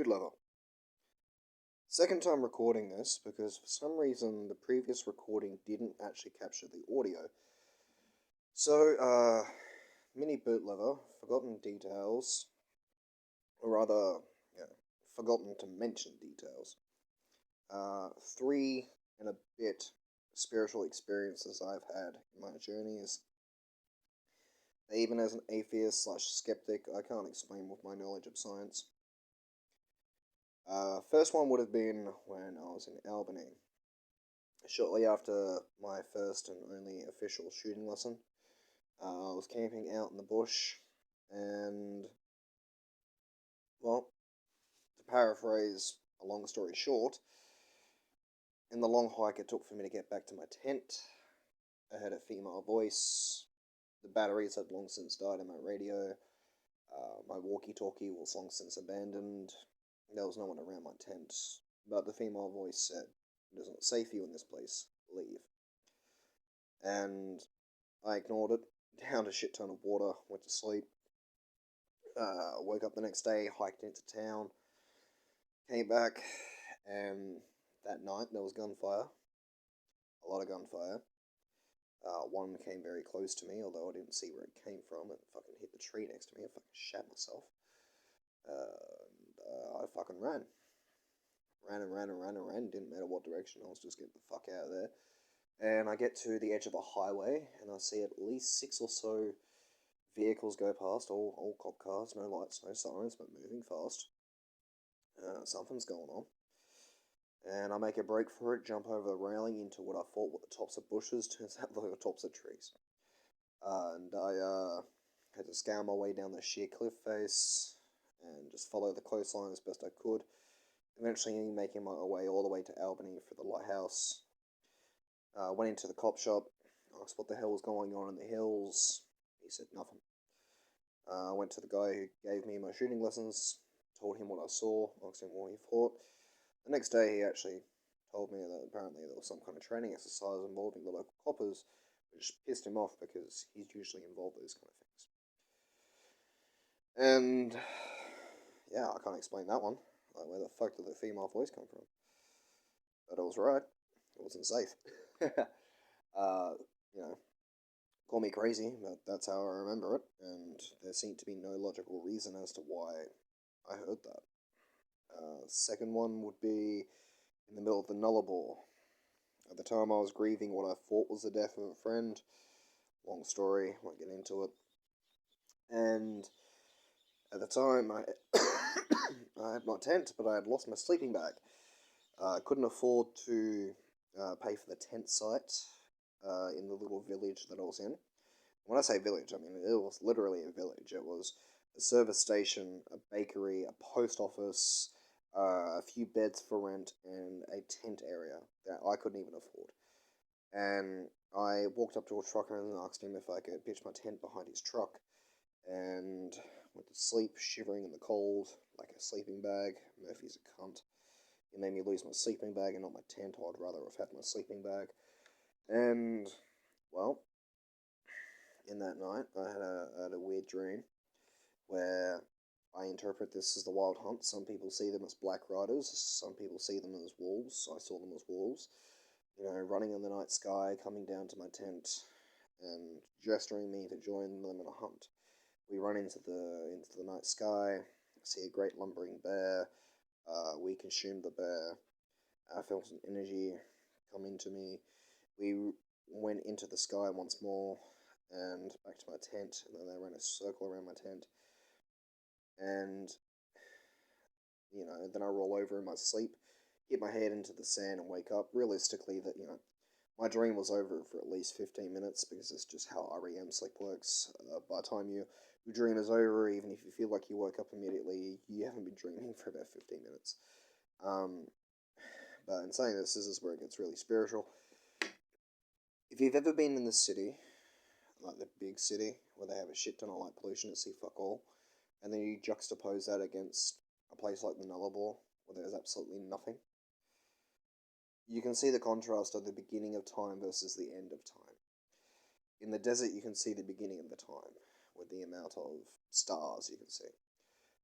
Bootleather. Second time recording this because for some reason the previous recording didn't actually capture the audio. So, mini Bootleather, forgotten details, or rather, forgotten to mention details. 3 and a bit spiritual experiences I've had in my journeys. Even as an atheist / skeptic, I can't explain with my knowledge of science. First one would have been when I was in Albany. Shortly after my first and only official shooting lesson, I was camping out in the bush, and, well, to paraphrase a long story short, in the long hike it took for me to get back to my tent, I heard a female voice. The batteries had long since died in my radio. My walkie-talkie was long since abandoned. There was no one around my tent, but the female voice said, "It is not safe for you in this place. Leave." And I ignored it, downed a shit ton of water, went to sleep. Woke up the next day, hiked into town, came back, and that night there was gunfire. A lot of gunfire. One came very close to me, although I didn't see where it came from. It fucking hit the tree next to me. I fucking shat myself. I fucking ran. Ran. Didn't matter what direction. I was just getting the fuck out of there. And I get to the edge of a highway, and I see at least 6 or so vehicles go past, all cop cars, no lights, no sirens, but moving fast. Something's going on. And I make a break for it, jump over the railing into what I thought were the tops of bushes. Turns out they were tops of trees. And I had to scale my way down the sheer cliff face and just follow the coastline as best I could. Eventually making my way all the way to Albany for the lighthouse. Went into the cop shop, asked what the hell was going on in the hills. He said nothing. Went to the guy who gave me my shooting lessons, told him what I saw, asked him what he thought. The next day he actually told me that apparently there was some kind of training exercise involving the local coppers, which pissed him off because he's usually involved in these kind of things. And yeah, I can't explain that one. Like, where the fuck did the female voice come from? But I was right. It wasn't safe. Call me crazy, but that's how I remember it, and there seemed to be no logical reason as to why I heard that. Second one would be in the middle of the Nullarbor. At the time I was grieving what I thought was the death of a friend. Long story, won't get into it. And at the time I had my tent, but I had lost my sleeping bag. I couldn't afford to pay for the tent site in the little village that I was in. When I say village, I mean it was literally a village. It was a service station, a bakery, a post office, a few beds for rent, and a tent area that I couldn't even afford. And I walked up to a trucker and asked him if I could pitch my tent behind his truck, and went to sleep, shivering in the cold, like a sleeping bag. Murphy's a cunt. He made me lose my sleeping bag and not my tent. I'd rather have had my sleeping bag. And, well, in that night, I had a weird dream where I interpret this as the Wild Hunt. Some people see them as black riders, some people see them as wolves. I saw them as wolves, running in the night sky, coming down to my tent, and gesturing me to join them in a hunt. We run into the night sky, see a great lumbering bear. We consume the bear. I felt an energy come into me. We went into the sky once more, and back to my tent, and then I ran a circle around my tent. And, then I roll over in my sleep, hit my head into the sand and wake up. Realistically, my dream was over for at least 15 minutes, because it's just how REM sleep works. By the time your dream is over, even if you feel like you woke up immediately, you haven't been dreaming for about 15 minutes. But in saying this is where it gets really spiritual. If you've ever been in the city, like the big city, where they have a shit ton of light pollution and see fuck all, and then you juxtapose that against a place like the Nullarbor, where there's absolutely nothing, you can see the contrast of the beginning of time versus the end of time. In the desert, you can see the beginning of the time, with the amount of stars you can see.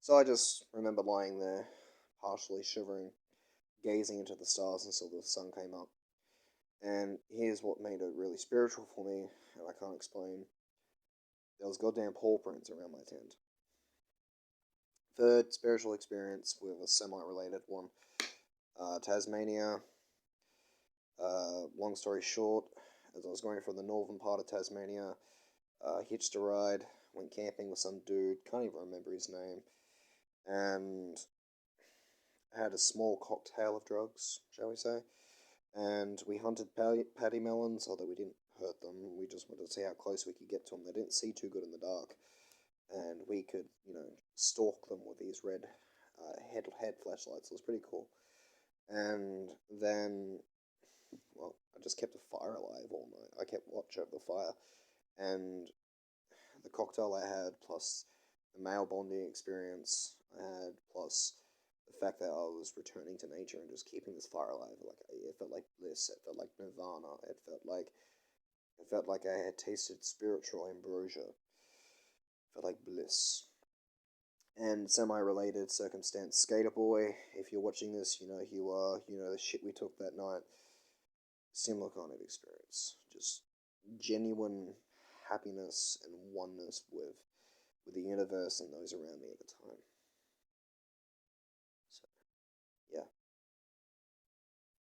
So I just remember lying there, partially shivering, gazing into the stars until the sun came up. And here's what made it really spiritual for me, and I can't explain. There was goddamn paw prints around my tent. Third spiritual experience with a semi-related one. Tasmania. Long story short, as I was going from the northern part of Tasmania, hitched a ride, went camping with some dude, can't even remember his name, and had a small cocktail of drugs, shall we say. And we hunted paddy melons, although we didn't hurt them. We just wanted to see how close we could get to them. They didn't see too good in the dark, and we could, stalk them with these red head flashlights. It was pretty cool. And then, well, I just kept the fire alive all night. I kept watch over the fire, and the cocktail I had, plus the male bonding experience I had, plus the fact that I was returning to nature and just keeping this fire alive, like it felt like bliss. It felt like nirvana. It felt like I had tasted spiritual ambrosia. It felt like bliss. And semi-related circumstance, Skater Boy. If you're watching this, you know who you are. You know the shit we took that night. Similar kind of experience. Just genuine happiness and oneness with the universe and those around me at the time.